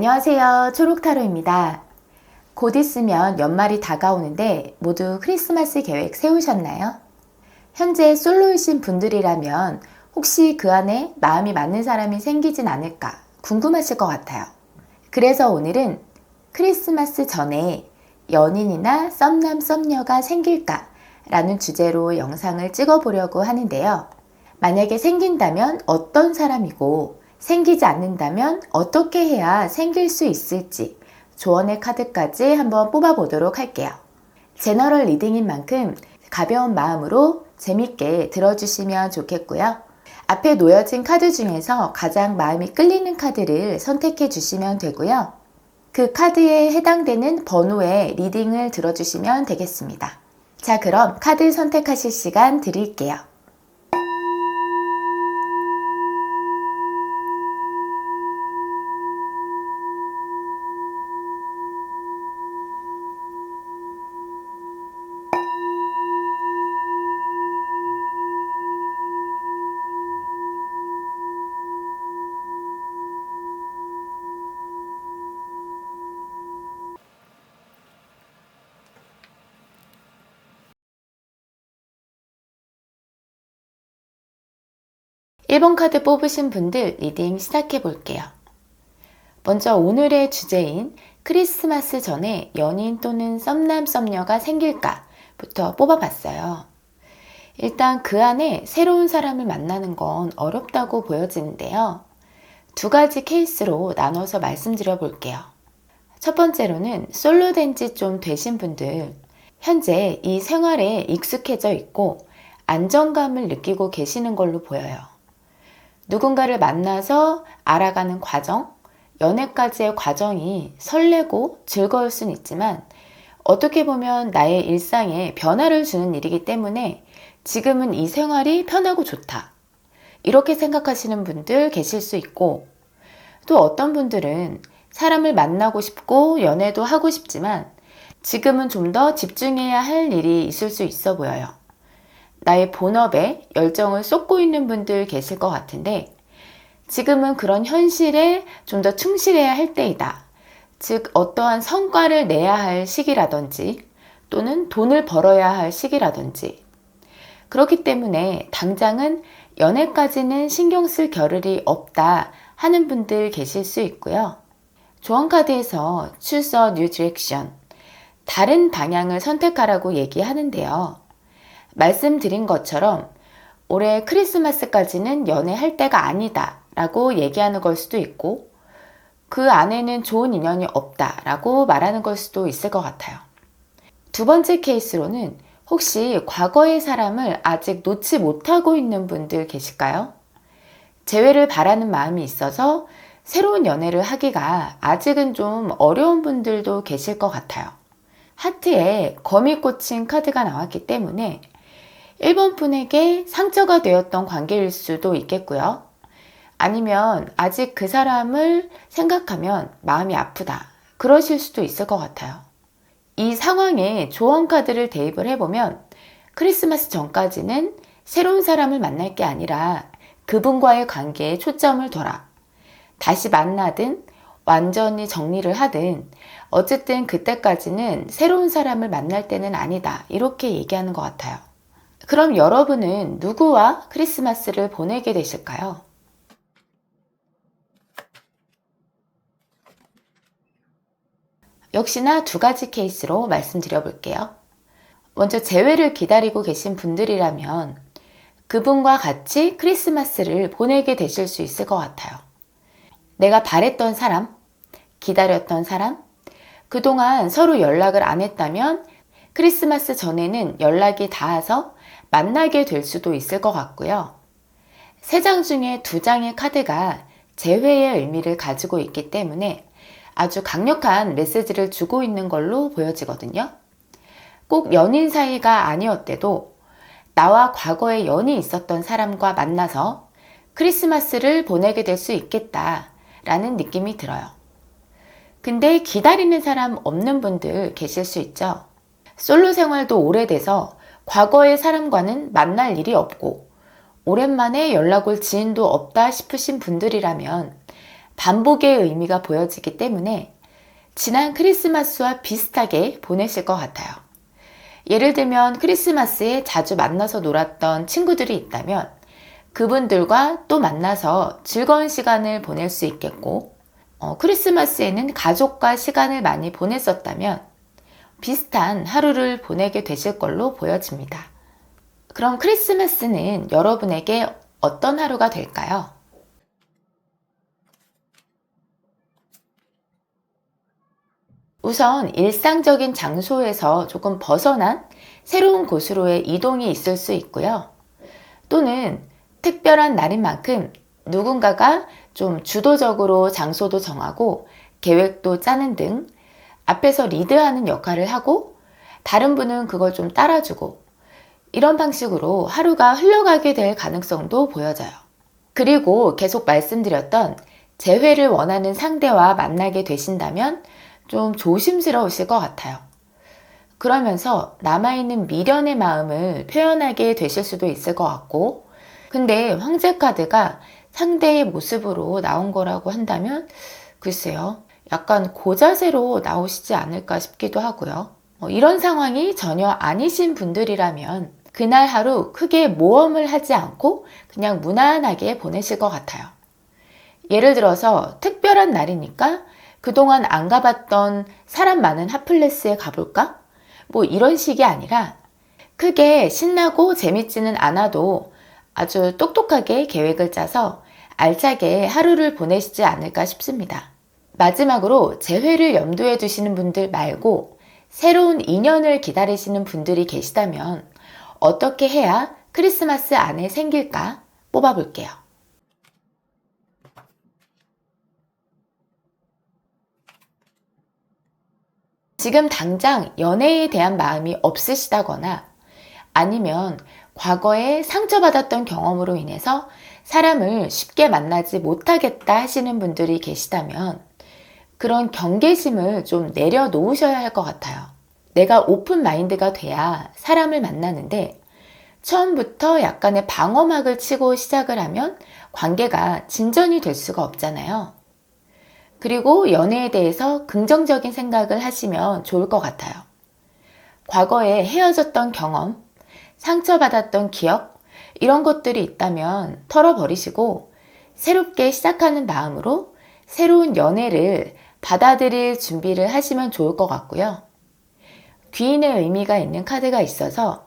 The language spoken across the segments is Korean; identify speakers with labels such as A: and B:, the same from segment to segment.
A: 안녕하세요. 초록타로입니다. 곧 있으면 연말이 다가오는데 모두 크리스마스 계획 세우셨나요? 현재 솔로이신 분들이라면 혹시 그 안에 마음이 맞는 사람이 생기진 않을까 궁금하실 것 같아요. 그래서 오늘은 크리스마스 전에 연인이나 썸남 썸녀가 생길까 라는 주제로 영상을 찍어보려고 하는데요. 만약에 생긴다면 어떤 사람이고 생기지 않는다면 어떻게 해야 생길 수 있을지 조언의 카드까지 한번 뽑아보도록 할게요. 제너럴 리딩인 만큼 가벼운 마음으로 재밌게 들어주시면 좋겠고요. 앞에 놓여진 카드 중에서 가장 마음이 끌리는 카드를 선택해 주시면 되고요. 그 카드에 해당되는 번호의 리딩을 들어주시면 되겠습니다. 자, 그럼 카드 선택하실 시간 드릴게요. 1번 카드 뽑으신 분들 리딩 시작해 볼게요. 먼저 오늘의 주제인 크리스마스 전에 연인 또는 썸남 썸녀가 생길까부터 뽑아봤어요. 일단 그 안에 새로운 사람을 만나는 건 어렵다고 보여지는데요. 두 가지 케이스로 나눠서 말씀드려 볼게요. 첫 번째로는 솔로 된 지 좀 되신 분들, 현재 이 생활에 익숙해져 있고 안정감을 느끼고 계시는 걸로 보여요. 누군가를 만나서 알아가는 과정, 연애까지의 과정이 설레고 즐거울 순 있지만 어떻게 보면 나의 일상에 변화를 주는 일이기 때문에 지금은 이 생활이 편하고 좋다. 이렇게 생각하시는 분들 계실 수 있고, 또 어떤 분들은 사람을 만나고 싶고 연애도 하고 싶지만 지금은 좀 더 집중해야 할 일이 있을 수 있어 보여요. 나의 본업에 열정을 쏟고 있는 분들 계실 것 같은데 지금은 그런 현실에 좀 더 충실해야 할 때이다. 즉 어떠한 성과를 내야 할 시기라든지 또는 돈을 벌어야 할 시기라든지 그렇기 때문에 당장은 연애까지는 신경 쓸 겨를이 없다 하는 분들 계실 수 있고요. 조언카드에서 Choose a new direction, 다른 방향을 선택하라고 얘기하는데요. 말씀드린 것처럼 올해 크리스마스까지는 연애할 때가 아니다 라고 얘기하는 걸 수도 있고 그 안에는 좋은 인연이 없다 라고 말하는 걸 수도 있을 것 같아요. 두 번째 케이스로는 혹시 과거의 사람을 아직 놓지 못하고 있는 분들 계실까요? 재회를 바라는 마음이 있어서 새로운 연애를 하기가 아직은 좀 어려운 분들도 계실 것 같아요. 하트에 검이 꽂힌 카드가 나왔기 때문에 1번 분에게 상처가 되었던 관계일 수도 있겠고요. 아니면 아직 그 사람을 생각하면 마음이 아프다. 그러실 수도 있을 것 같아요. 이 상황에 조언 카드를 대입을 해보면 크리스마스 전까지는 새로운 사람을 만날 게 아니라 그분과의 관계에 초점을 둬라. 다시 만나든 완전히 정리를 하든 어쨌든 그때까지는 새로운 사람을 만날 때는 아니다. 이렇게 얘기하는 것 같아요. 그럼 여러분은 누구와 크리스마스를 보내게 되실까요? 역시나 두 가지 케이스로 말씀드려 볼게요. 먼저 재회를 기다리고 계신 분들이라면 그분과 같이 크리스마스를 보내게 되실 수 있을 것 같아요. 내가 바랬던 사람, 기다렸던 사람, 그동안 서로 연락을 안 했다면 크리스마스 전에는 연락이 닿아서 만나게 될 수도 있을 것 같고요. 3장 중에 2장의 카드가 재회의 의미를 가지고 있기 때문에 아주 강력한 메시지를 주고 있는 걸로 보여지거든요. 꼭 연인 사이가 아니었대도 나와 과거에 연이 있었던 사람과 만나서 크리스마스를 보내게 될 수 있겠다라는 느낌이 들어요. 근데 기다리는 사람 없는 분들 계실 수 있죠. 솔로 생활도 오래돼서 과거의 사람과는 만날 일이 없고 오랜만에 연락 올 지인도 없다 싶으신 분들이라면 반복의 의미가 보여지기 때문에 지난 크리스마스와 비슷하게 보내실 것 같아요. 예를 들면 크리스마스에 자주 만나서 놀았던 친구들이 있다면 그분들과 또 만나서 즐거운 시간을 보낼 수 있겠고, 크리스마스에는 가족과 시간을 많이 보냈었다면 비슷한 하루를 보내게 되실 걸로 보여집니다. 그럼 크리스마스는 여러분에게 어떤 하루가 될까요? 우선 일상적인 장소에서 조금 벗어난 새로운 곳으로의 이동이 있을 수 있고요. 또는 특별한 날인 만큼 누군가가 좀 주도적으로 장소도 정하고 계획도 짜는 등 앞에서 리드하는 역할을 하고 다른 분은 그걸 좀 따라주고 이런 방식으로 하루가 흘러가게 될 가능성도 보여져요. 그리고 계속 말씀드렸던 재회를 원하는 상대와 만나게 되신다면 좀 조심스러우실 것 같아요. 그러면서 남아있는 미련의 마음을 표현하게 되실 수도 있을 것 같고, 근데 황제 카드가 상대의 모습으로 나온 거라고 한다면 글쎄요, 약간 고자세로 나오시지 않을까 싶기도 하고요. 이런 상황이 전혀 아니신 분들이라면 그날 하루 크게 모험을 하지 않고 그냥 무난하게 보내실 것 같아요. 예를 들어서 특별한 날이니까 그동안 안 가봤던 사람 많은 핫플레스에 가볼까? 뭐 이런 식이 아니라 크게 신나고 재밌지는 않아도 아주 똑똑하게 계획을 짜서 알차게 하루를 보내시지 않을까 싶습니다. 마지막으로 재회를 염두에 두시는 분들 말고 새로운 인연을 기다리시는 분들이 계시다면 어떻게 해야 크리스마스 안에 생길까 뽑아볼게요. 지금 당장 연애에 대한 마음이 없으시다거나 아니면 과거에 상처받았던 경험으로 인해서 사람을 쉽게 만나지 못하겠다 하시는 분들이 계시다면 그런 경계심을 좀 내려놓으셔야 할 것 같아요. 내가 오픈 마인드가 돼야 사람을 만나는데 처음부터 약간의 방어막을 치고 시작을 하면 관계가 진전이 될 수가 없잖아요. 그리고 연애에 대해서 긍정적인 생각을 하시면 좋을 것 같아요. 과거에 헤어졌던 경험, 상처받았던 기억, 이런 것들이 있다면 털어버리시고 새롭게 시작하는 마음으로 새로운 연애를 받아들일 준비를 하시면 좋을 것 같고요. 귀인의 의미가 있는 카드가 있어서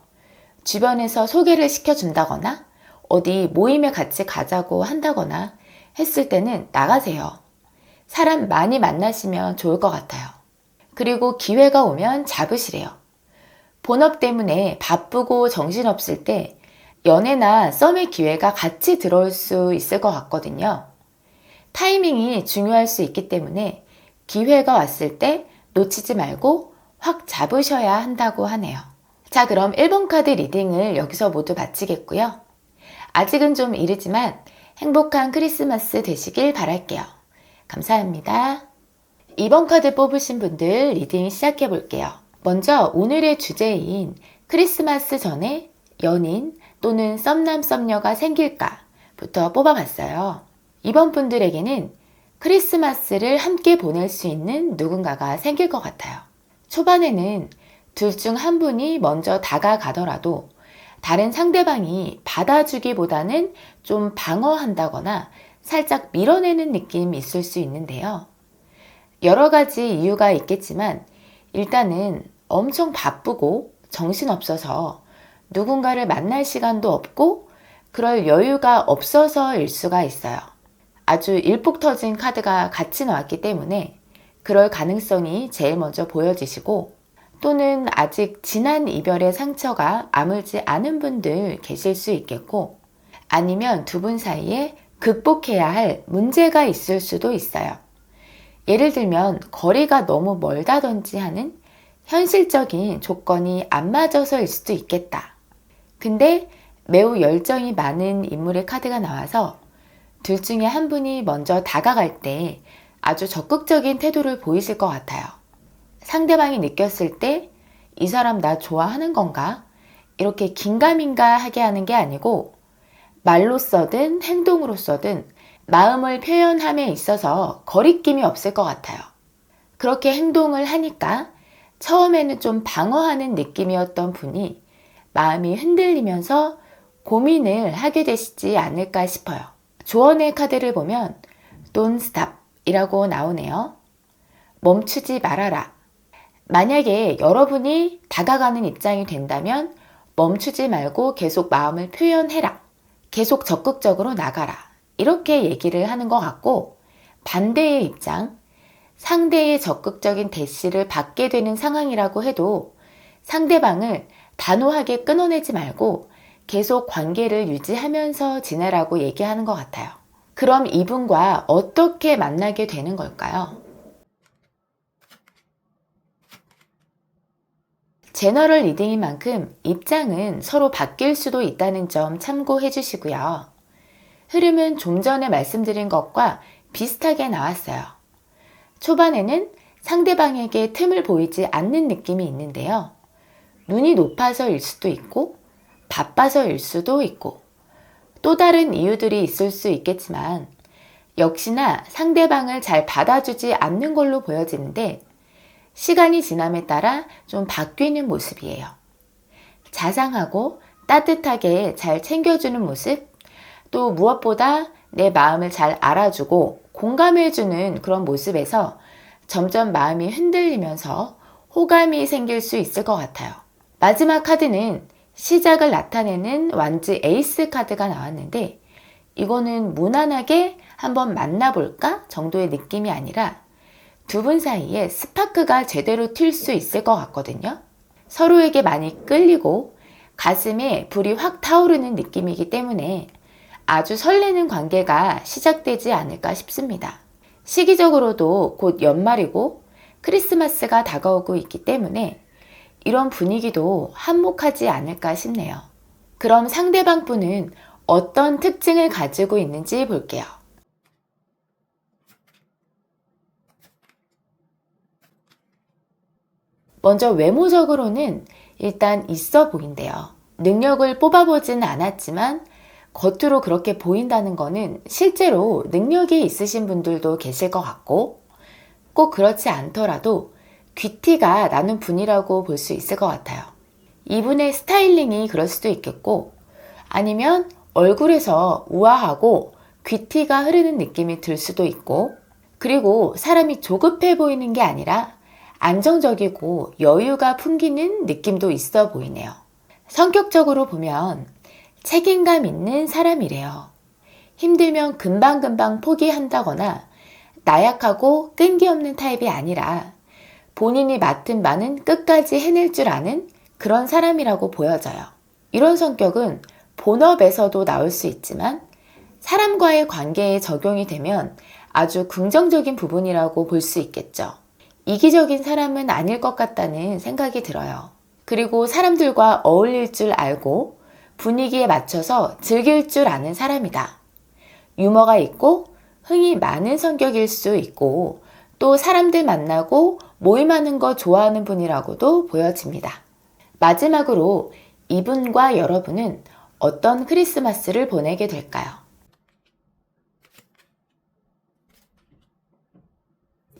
A: 주변에서 소개를 시켜준다거나 어디 모임에 같이 가자고 한다거나 했을 때는 나가세요. 사람 많이 만나시면 좋을 것 같아요. 그리고 기회가 오면 잡으시래요. 본업 때문에 바쁘고 정신없을 때 연애나 썸의 기회가 같이 들어올 수 있을 것 같거든요. 타이밍이 중요할 수 있기 때문에 기회가 왔을 때 놓치지 말고 확 잡으셔야 한다고 하네요. 자, 그럼 1번 카드 리딩을 여기서 모두 마치겠고요. 아직은 좀 이르지만 행복한 크리스마스 되시길 바랄게요. 감사합니다. 2번 카드 뽑으신 분들 리딩 시작해 볼게요. 먼저 오늘의 주제인 크리스마스 전에 연인 또는 썸남 썸녀가 생길까부터 뽑아봤어요. 이번 분들에게는 크리스마스를 함께 보낼 수 있는 누군가가 생길 것 같아요. 초반에는 둘 중 한 분이 먼저 다가가더라도 다른 상대방이 받아주기보다는 좀 방어한다거나 살짝 밀어내는 느낌이 있을 수 있는데요. 여러 가지 이유가 있겠지만 일단은 엄청 바쁘고 정신없어서 누군가를 만날 시간도 없고 그럴 여유가 없어서일 수가 있어요. 아주 일폭 터진 카드가 같이 나왔기 때문에 그럴 가능성이 제일 먼저 보여지시고 또는 아직 지난 이별의 상처가 아물지 않은 분들 계실 수 있겠고 아니면 두 분 사이에 극복해야 할 문제가 있을 수도 있어요. 예를 들면 거리가 너무 멀다든지 하는 현실적인 조건이 안 맞아서일 수도 있겠다. 근데 매우 열정이 많은 인물의 카드가 나와서 둘 중에 한 분이 먼저 다가갈 때 아주 적극적인 태도를 보이실 것 같아요. 상대방이 느꼈을 때 이 사람 나 좋아하는 건가? 이렇게 긴가민가 하게 하는 게 아니고 말로서든 행동으로서든 마음을 표현함에 있어서 거리낌이 없을 것 같아요. 그렇게 행동을 하니까 처음에는 좀 방어하는 느낌이었던 분이 마음이 흔들리면서 고민을 하게 되시지 않을까 싶어요. 조언의 카드를 보면 Don't stop 이라고 나오네요. 멈추지 말아라. 만약에 여러분이 다가가는 입장이 된다면 멈추지 말고 계속 마음을 표현해라. 계속 적극적으로 나가라. 이렇게 얘기를 하는 것 같고, 반대의 입장, 상대의 적극적인 대시를 받게 되는 상황이라고 해도 상대방을 단호하게 끊어내지 말고 계속 관계를 유지하면서 지내라고 얘기하는 것 같아요. 그럼 이분과 어떻게 만나게 되는 걸까요? 제너럴 리딩인 만큼 입장은 서로 바뀔 수도 있다는 점 참고해 주시고요. 흐름은 좀 전에 말씀드린 것과 비슷하게 나왔어요. 초반에는 상대방에게 틈을 보이지 않는 느낌이 있는데요. 눈이 높아서일 수도 있고 바빠서일 수도 있고 또 다른 이유들이 있을 수 있겠지만 역시나 상대방을 잘 받아주지 않는 걸로 보여지는데 시간이 지남에 따라 좀 바뀌는 모습이에요. 자상하고 따뜻하게 잘 챙겨주는 모습, 또 무엇보다 내 마음을 잘 알아주고 공감해주는 그런 모습에서 점점 마음이 흔들리면서 호감이 생길 수 있을 것 같아요. 마지막 카드는 시작을 나타내는 완지 에이스 카드가 나왔는데 이거는 무난하게 한번 만나볼까 정도의 느낌이 아니라 두 분 사이에 스파크가 제대로 튈 수 있을 것 같거든요. 서로에게 많이 끌리고 가슴에 불이 확 타오르는 느낌이기 때문에 아주 설레는 관계가 시작되지 않을까 싶습니다. 시기적으로도 곧 연말이고 크리스마스가 다가오고 있기 때문에 이런 분위기도 한몫하지 않을까 싶네요. 그럼 상대방 분은 어떤 특징을 가지고 있는지 볼게요. 먼저 외모적으로는 일단 있어 보인대요. 능력을 뽑아보지는 않았지만 겉으로 그렇게 보인다는 거는 실제로 능력이 있으신 분들도 계실 것 같고 꼭 그렇지 않더라도 귀티가 나는 분이라고 볼 수 있을 것 같아요. 이분의 스타일링이 그럴 수도 있겠고 아니면 얼굴에서 우아하고 귀티가 흐르는 느낌이 들 수도 있고 그리고 사람이 조급해 보이는 게 아니라 안정적이고 여유가 풍기는 느낌도 있어 보이네요. 성격적으로 보면 책임감 있는 사람이래요. 힘들면 금방금방 포기한다거나 나약하고 끈기 없는 타입이 아니라 본인이 맡은 바는 끝까지 해낼 줄 아는 그런 사람이라고 보여져요. 이런 성격은 본업에서도 나올 수 있지만 사람과의 관계에 적용이 되면 아주 긍정적인 부분이라고 볼 수 있겠죠. 이기적인 사람은 아닐 것 같다는 생각이 들어요. 그리고 사람들과 어울릴 줄 알고 분위기에 맞춰서 즐길 줄 아는 사람이다. 유머가 있고 흥이 많은 성격일 수 있고 또 사람들 만나고 모임하는 거 좋아하는 분이라고도 보여집니다. 마지막으로 이분과 여러분은 어떤 크리스마스를 보내게 될까요?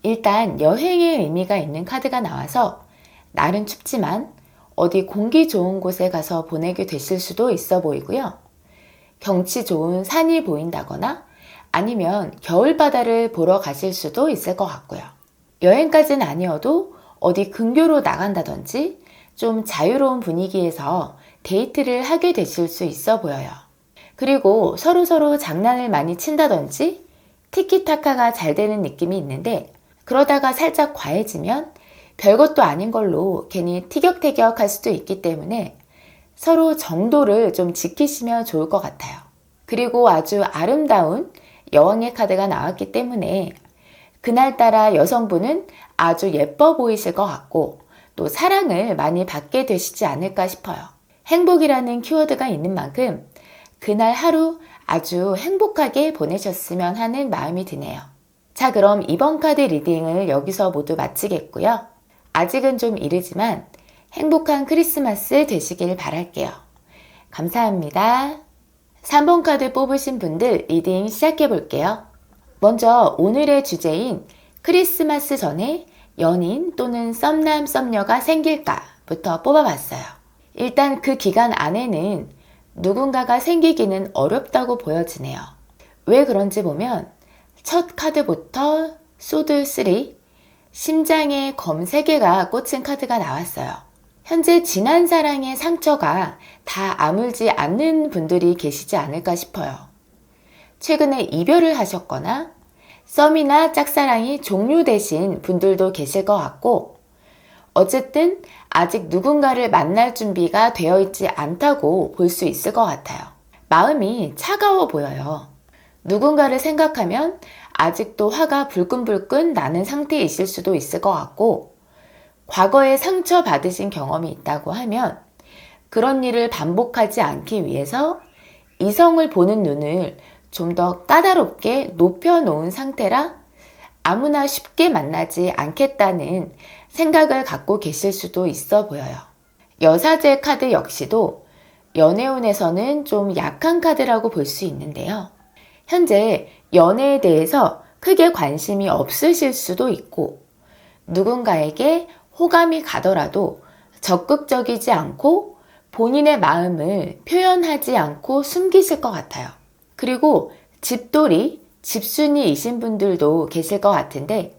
A: 일단 여행의 의미가 있는 카드가 나와서 날은 춥지만 어디 공기 좋은 곳에 가서 보내게 되실 수도 있어 보이고요. 경치 좋은 산이 보인다거나 아니면 겨울바다를 보러 가실 수도 있을 것 같고요. 여행까지는 아니어도 어디 근교로 나간다든지 좀 자유로운 분위기에서 데이트를 하게 되실 수 있어 보여요. 그리고 서로서로 장난을 많이 친다든지 티키타카가 잘 되는 느낌이 있는데 그러다가 살짝 과해지면 별것도 아닌 걸로 괜히 티격태격 할 수도 있기 때문에 서로 정도를 좀 지키시면 좋을 것 같아요. 그리고 아주 아름다운 여왕의 카드가 나왔기 때문에 그날따라 여성분은 아주 예뻐 보이실 것 같고 또 사랑을 많이 받게 되시지 않을까 싶어요. 행복이라는 키워드가 있는 만큼 그날 하루 아주 행복하게 보내셨으면 하는 마음이 드네요. 자, 그럼 이번 카드 리딩을 여기서 모두 마치겠고요. 아직은 좀 이르지만 행복한 크리스마스 되시길 바랄게요. 감사합니다. 3번 카드 뽑으신 분들 리딩 시작해 볼게요. 먼저 오늘의 주제인 크리스마스 전에 연인 또는 썸남 썸녀가 생길까부터 뽑아봤어요. 일단 그 기간 안에는 누군가가 생기기는 어렵다고 보여지네요. 왜 그런지 보면 첫 카드부터 소드 3, 심장에 검 3개가 꽂힌 카드가 나왔어요. 현재 지난 사랑의 상처가 다 아물지 않는 분들이 계시지 않을까 싶어요. 최근에 이별을 하셨거나 썸이나 짝사랑이 종료되신 분들도 계실 것 같고, 어쨌든 아직 누군가를 만날 준비가 되어 있지 않다고 볼 수 있을 것 같아요. 마음이 차가워 보여요. 누군가를 생각하면 아직도 화가 불끈불끈 나는 상태이실 수도 있을 것 같고, 과거에 상처받으신 경험이 있다고 하면 그런 일을 반복하지 않기 위해서 이성을 보는 눈을 좀 더 까다롭게 높여놓은 상태라 아무나 쉽게 만나지 않겠다는 생각을 갖고 계실 수도 있어 보여요. 여사제 카드 역시도 연애운에서는 좀 약한 카드라고 볼 수 있는데요. 현재 연애에 대해서 크게 관심이 없으실 수도 있고, 누군가에게 호감이 가더라도 적극적이지 않고 본인의 마음을 표현하지 않고 숨기실 것 같아요. 그리고 집돌이, 집순이이신 분들도 계실 것 같은데,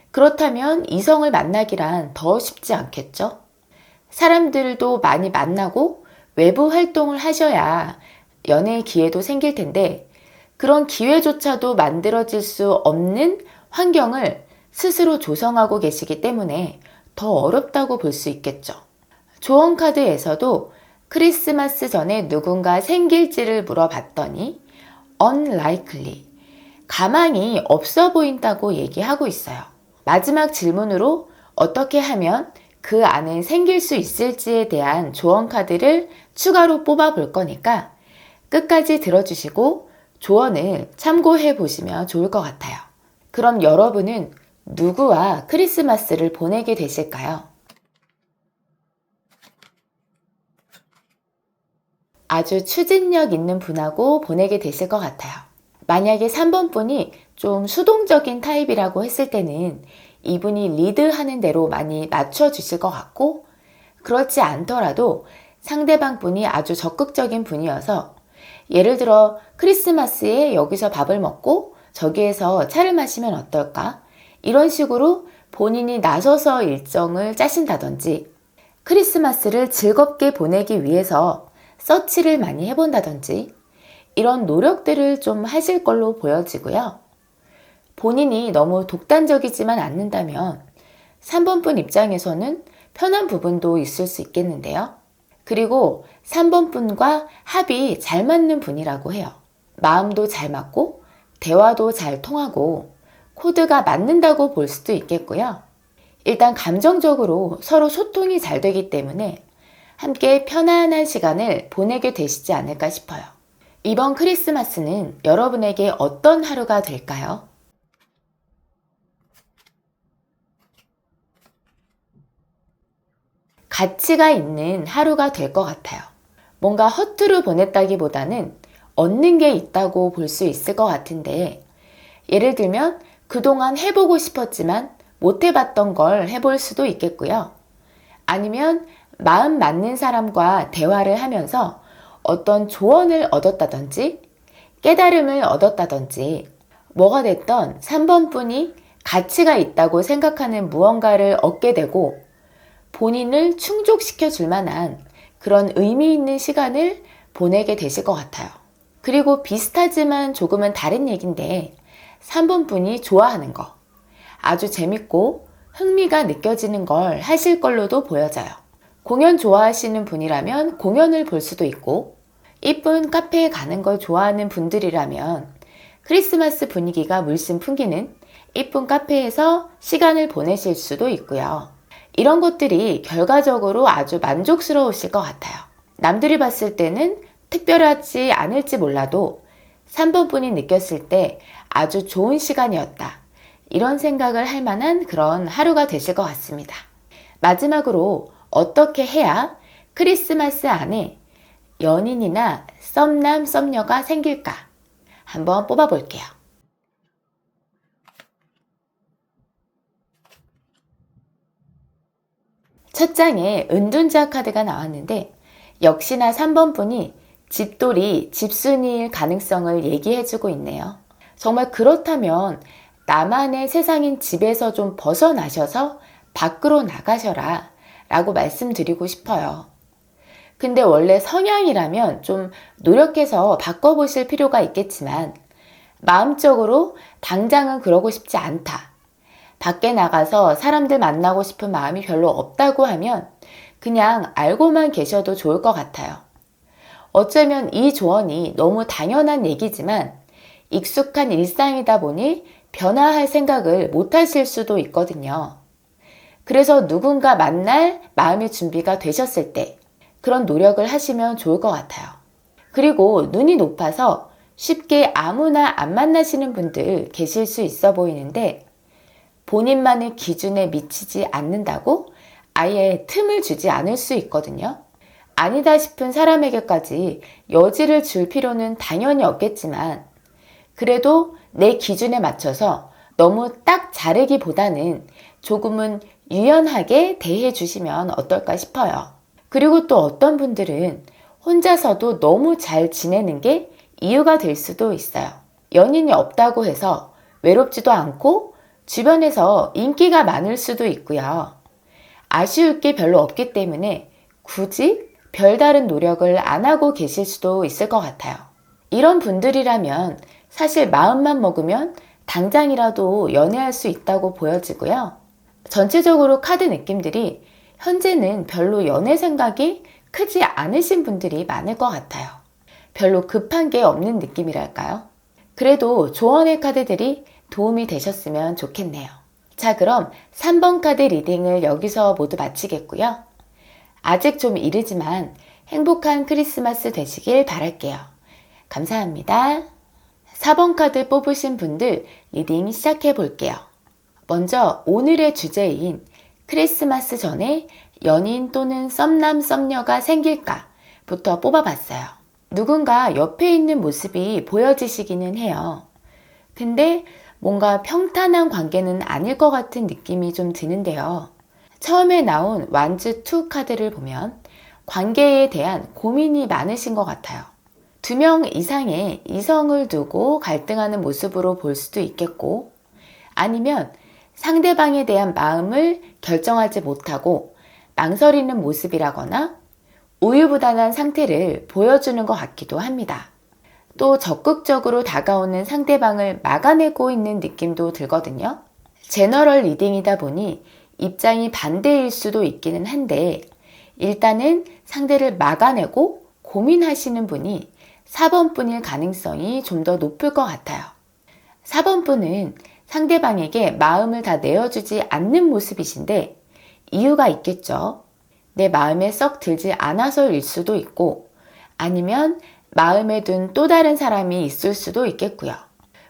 A: 그렇다면 이성을 만나기란 더 쉽지 않겠죠? 사람들도 많이 만나고 외부 활동을 하셔야 연애의 기회도 생길 텐데, 그런 기회조차도 만들어질 수 없는 환경을 스스로 조성하고 계시기 때문에 더 어렵다고 볼 수 있겠죠. 조언 카드에서도 크리스마스 전에 누군가 생길지를 물어봤더니 unlikely, 가망이 없어 보인다고 얘기하고 있어요. 마지막 질문으로 어떻게 하면 그 안에 생길 수 있을지에 대한 조언 카드를 추가로 뽑아 볼 거니까 끝까지 들어주시고 조언을 참고해 보시면 좋을 것 같아요. 그럼 여러분은 누구와 크리스마스를 보내게 되실까요? 아주 추진력 있는 분하고 보내게 되실 것 같아요. 만약에 3번 분이 좀 수동적인 타입이라고 했을 때는 이분이 리드하는 대로 많이 맞춰주실 것 같고, 그렇지 않더라도 상대방 분이 아주 적극적인 분이어서 예를 들어 크리스마스에 여기서 밥을 먹고 저기에서 차를 마시면 어떨까? 이런 식으로 본인이 나서서 일정을 짜신다든지, 크리스마스를 즐겁게 보내기 위해서 서치를 많이 해본다든지 이런 노력들을 좀 하실 걸로 보여지고요. 본인이 너무 독단적이지만 않는다면 3번 분 입장에서는 편한 부분도 있을 수 있겠는데요. 그리고 3번 분과 합이 잘 맞는 분이라고 해요. 마음도 잘 맞고 대화도 잘 통하고 코드가 맞는다고 볼 수도 있겠고요. 일단 감정적으로 서로 소통이 잘 되기 때문에 함께 편안한 시간을 보내게 되시지 않을까 싶어요. 이번 크리스마스는 여러분에게 어떤 하루가 될까요? 가치가 있는 하루가 될 것 같아요. 뭔가 허투루 보냈다기보다는 얻는 게 있다고 볼 수 있을 것 같은데, 예를 들면 그동안 해보고 싶었지만 못 해봤던 걸 해볼 수도 있겠고요. 아니면 마음 맞는 사람과 대화를 하면서 어떤 조언을 얻었다든지 깨달음을 얻었다든지, 뭐가 됐던 3번 분이 가치가 있다고 생각하는 무언가를 얻게 되고 본인을 충족시켜 줄 만한 그런 의미 있는 시간을 보내게 되실 것 같아요. 그리고 비슷하지만 조금은 다른 얘기인데 3번 분이 좋아하는 거, 아주 재밌고 흥미가 느껴지는 걸 하실 걸로도 보여져요. 공연 좋아하시는 분이라면 공연을 볼 수도 있고, 이쁜 카페에 가는 걸 좋아하는 분들이라면 크리스마스 분위기가 물씬 풍기는 이쁜 카페에서 시간을 보내실 수도 있고요. 이런 것들이 결과적으로 아주 만족스러우실 것 같아요. 남들이 봤을 때는 특별하지 않을지 몰라도 3번 분이 느꼈을 때 아주 좋은 시간이었다, 이런 생각을 할 만한 그런 하루가 되실 것 같습니다. 마지막으로 어떻게 해야 크리스마스 안에 연인이나 썸남, 썸녀가 생길까? 한번 뽑아볼게요. 첫 장에 은둔자 카드가 나왔는데 역시나 3번 분이 집돌이, 집순이일 가능성을 얘기해주고 있네요. 정말 그렇다면 나만의 세상인 집에서 좀 벗어나셔서 밖으로 나가셔라 라고 말씀드리고 싶어요. 근데 원래 성향이라면 좀 노력해서 바꿔보실 필요가 있겠지만 마음적으로 당장은 그러고 싶지 않다. 밖에 나가서 사람들 만나고 싶은 마음이 별로 없다고 하면 그냥 알고만 계셔도 좋을 것 같아요. 어쩌면 이 조언이 너무 당연한 얘기지만 익숙한 일상이다 보니 변화할 생각을 못 하실 수도 있거든요. 그래서 누군가 만날 마음의 준비가 되셨을 때 그런 노력을 하시면 좋을 것 같아요. 그리고 눈이 높아서 쉽게 아무나 안 만나시는 분들 계실 수 있어 보이는데 본인만의 기준에 미치지 않는다고 아예 틈을 주지 않을 수 있거든요. 아니다 싶은 사람에게까지 여지를 줄 필요는 당연히 없겠지만 그래도 내 기준에 맞춰서 너무 딱 자르기보다는 조금은 유연하게 대해 주시면 어떨까 싶어요. 그리고 또 어떤 분들은 혼자서도 너무 잘 지내는 게 이유가 될 수도 있어요. 연인이 없다고 해서 외롭지도 않고 주변에서 인기가 많을 수도 있고요. 아쉬울 게 별로 없기 때문에 굳이 별다른 노력을 안 하고 계실 수도 있을 것 같아요. 이런 분들이라면 사실 마음만 먹으면 당장이라도 연애할 수 있다고 보여지고요. 전체적으로 카드 느낌들이 현재는 별로 연애 생각이 크지 않으신 분들이 많을 것 같아요. 별로 급한 게 없는 느낌이랄까요? 그래도 조언의 카드들이 도움이 되셨으면 좋겠네요. 자, 그럼 3번 카드 리딩을 여기서 모두 마치겠고요. 아직 좀 이르지만 행복한 크리스마스 되시길 바랄게요. 감사합니다. 4번 카드 뽑으신 분들 리딩 시작해 볼게요. 먼저 오늘의 주제인 크리스마스 전에 연인 또는 썸남 썸녀가 생길까 부터 뽑아봤어요. 누군가 옆에 있는 모습이 보여지시기는 해요. 근데 뭔가 평탄한 관계는 아닐 것 같은 느낌이 좀 드는데요. 처음에 나온 완즈 2 카드를 보면 관계에 대한 고민이 많으신 것 같아요. 2명 이상의 이성을 두고 갈등하는 모습으로 볼 수도 있겠고 아니면 상대방에 대한 마음을 결정하지 못하고 망설이는 모습이라거나 우유부단한 상태를 보여주는 것 같기도 합니다. 또 적극적으로 다가오는 상대방을 막아내고 있는 느낌도 들거든요. 제너럴 리딩이다 보니 입장이 반대일 수도 있기는 한데 일단은 상대를 막아내고 고민하시는 분이 4번 분일 가능성이 좀 더 높을 것 같아요. 4번 분은 상대방에게 마음을 다 내어주지 않는 모습이신데 이유가 있겠죠. 내 마음에 썩 들지 않아서일 수도 있고 아니면 마음에 둔 또 다른 사람이 있을 수도 있겠고요.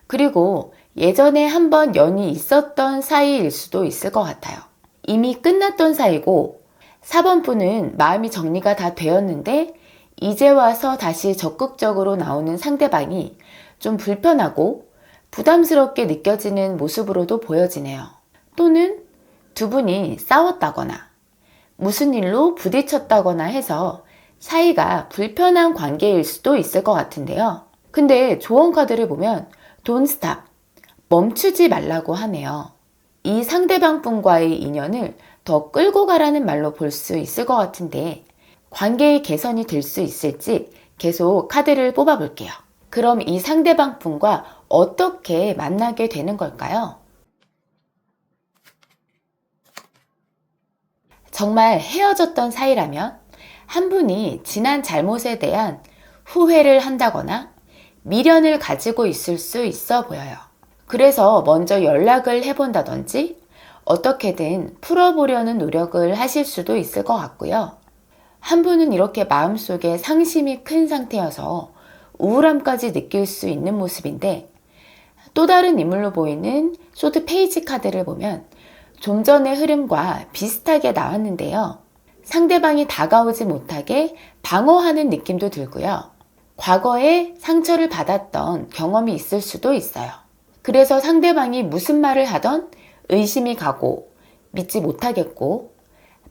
A: 그리고 예전에 한번 연이 있었던 사이일 수도 있을 것 같아요. 이미 끝났던 사이고 4번 분은 마음이 정리가 다 되었는데 이제 와서 다시 적극적으로 나오는 상대방이 좀 불편하고 부담스럽게 느껴지는 모습으로도 보여지네요. 또는 두 분이 싸웠다거나 무슨 일로 부딪혔다거나 해서 사이가 불편한 관계일 수도 있을 것 같은데요. 근데 조언 카드를 보면 Don't stop, 멈추지 말라고 하네요. 이 상대방 분과의 인연을 더 끌고 가라는 말로 볼 수 있을 것 같은데 관계의 개선이 될 수 있을지 계속 카드를 뽑아볼게요. 그럼 이 상대방 분과 어떻게 만나게 되는 걸까요? 정말 헤어졌던 사이라면 한 분이 지난 잘못에 대한 후회를 한다거나 미련을 가지고 있을 수 있어 보여요. 그래서 먼저 연락을 해본다든지 어떻게든 풀어보려는 노력을 하실 수도 있을 것 같고요. 한 분은 이렇게 마음속에 상심이 큰 상태여서 우울함까지 느낄 수 있는 모습인데 또 다른 인물로 보이는 소드 페이지 카드를 보면 좀 전의 흐름과 비슷하게 나왔는데요. 상대방이 다가오지 못하게 방어하는 느낌도 들고요. 과거에 상처를 받았던 경험이 있을 수도 있어요. 그래서 상대방이 무슨 말을 하던 의심이 가고 믿지 못하겠고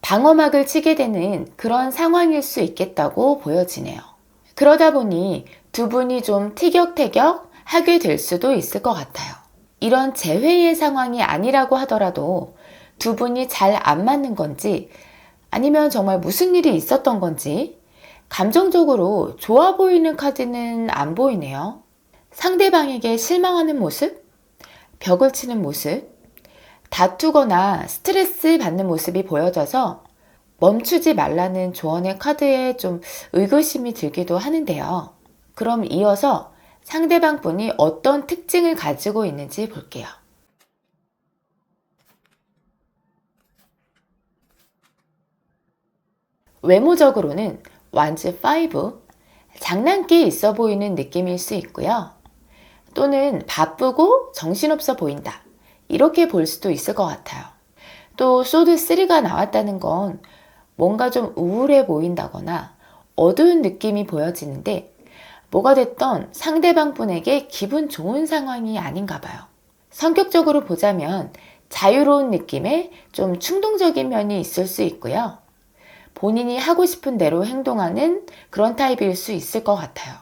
A: 방어막을 치게 되는 그런 상황일 수 있겠다고 보여지네요. 그러다 보니 두 분이 좀 티격태격 하게 될 수도 있을 것 같아요. 이런 재회의 상황이 아니라고 하더라도 두 분이 잘 안 맞는 건지 아니면 정말 무슨 일이 있었던 건지 감정적으로 좋아 보이는 카드는 안 보이네요. 상대방에게 실망하는 모습, 벽을 치는 모습, 다투거나 스트레스 받는 모습이 보여져서 멈추지 말라는 조언의 카드에 좀 의구심이 들기도 하는데요. 그럼 이어서 상대방 분이 어떤 특징을 가지고 있는지 볼게요. 외모적으로는 완즈 5, 장난기 있어 보이는 느낌일 수 있고요. 또는 바쁘고 정신없어 보인다. 이렇게 볼 수도 있을 것 같아요. 또 소드 3가 나왔다는 건 뭔가 좀 우울해 보인다거나 어두운 느낌이 보여지는데 뭐가 됐던 상대방 분에게 기분 좋은 상황이 아닌가 봐요. 성격적으로 보자면 자유로운 느낌에 좀 충동적인 면이 있을 수 있고요. 본인이 하고 싶은 대로 행동하는 그런 타입일 수 있을 것 같아요.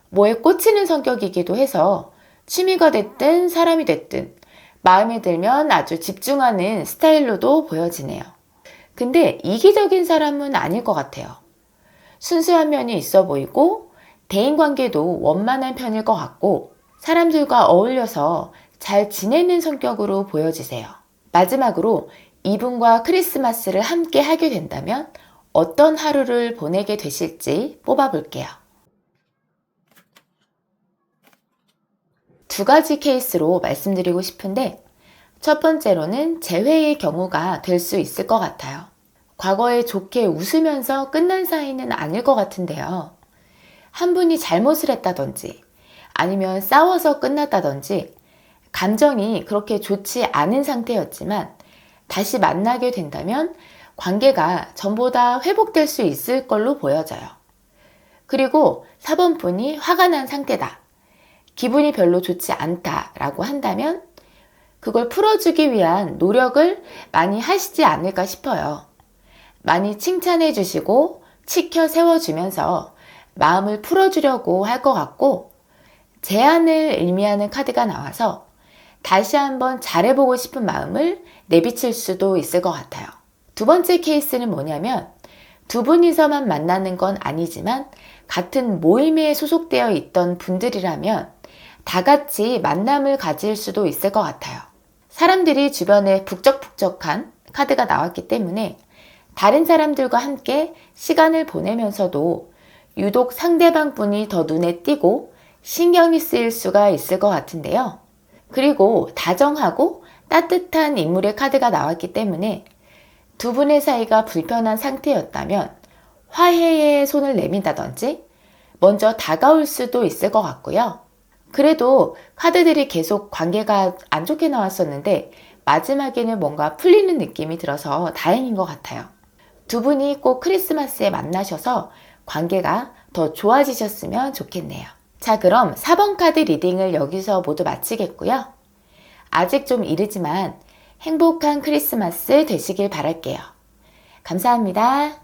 A: 뭐에 꽂히는 성격이기도 해서 취미가 됐든 사람이 됐든 마음에 들면 아주 집중하는 스타일로도 보여지네요. 근데 이기적인 사람은 아닐 것 같아요. 순수한 면이 있어 보이고 대인관계도 원만한 편일 것 같고 사람들과 어울려서 잘 지내는 성격으로 보여지세요. 마지막으로 이분과 크리스마스를 함께 하게 된다면 어떤 하루를 보내게 되실지 뽑아볼게요. 두 가지 케이스로 말씀드리고 싶은데 첫 번째로는 재회의 경우가 될 수 있을 것 같아요. 과거에 좋게 웃으면서 끝난 사이는 아닐 것 같은데요. 한 분이 잘못을 했다든지 아니면 싸워서 끝났다든지 감정이 그렇게 좋지 않은 상태였지만 다시 만나게 된다면 관계가 전보다 회복될 수 있을 걸로 보여져요. 그리고 4번 분이 화가 난 상태다. 기분이 별로 좋지 않다라고 한다면 그걸 풀어주기 위한 노력을 많이 하시지 않을까 싶어요. 많이 칭찬해 주시고 치켜 세워주면서 마음을 풀어주려고 할 것 같고 제안을 의미하는 카드가 나와서 다시 한번 잘해보고 싶은 마음을 내비칠 수도 있을 것 같아요. 두 번째 케이스는 뭐냐면 두 분이서만 만나는 건 아니지만 같은 모임에 소속되어 있던 분들이라면 다 같이 만남을 가질 수도 있을 것 같아요. 사람들이 주변에 북적북적한 카드가 나왔기 때문에 다른 사람들과 함께 시간을 보내면서도 유독 상대방 분이 더 눈에 띄고 신경이 쓰일 수가 있을 것 같은데요. 그리고 다정하고 따뜻한 인물의 카드가 나왔기 때문에 두 분의 사이가 불편한 상태였다면 화해에 손을 내민다든지 먼저 다가올 수도 있을 것 같고요. 그래도 카드들이 계속 관계가 안 좋게 나왔었는데 마지막에는 뭔가 풀리는 느낌이 들어서 다행인 것 같아요. 두 분이 꼭 크리스마스에 만나셔서 관계가 더 좋아지셨으면 좋겠네요. 자, 그럼 4번 카드 리딩을 여기서 모두 마치겠고요. 아직 좀 이르지만 행복한 크리스마스 되시길 바랄게요. 감사합니다.